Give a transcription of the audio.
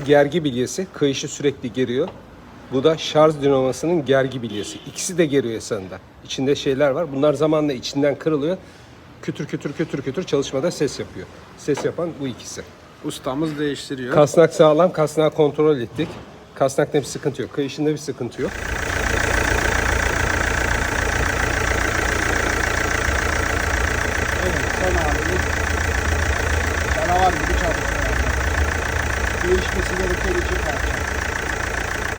gergi bilyesi. Kayışı sürekli geriyor. Bu da şarj dinamosunun gergi bilyesi. İkisi de geriyor esasında. İçinde şeyler var. Bunlar zamanla içinden kırılıyor. Kütür kütür kütür kütür çalışmada ses yapıyor. Ses yapan bu ikisi. Ustamız değiştiriyor. Kasnak sağlam. Kasnağı kontrol ettik. Kasnakta bir sıkıntı yok. Kayışında bir sıkıntı yok. Evet, son halimiz canavar gibi çalışıyor. Değişmesi gereken iki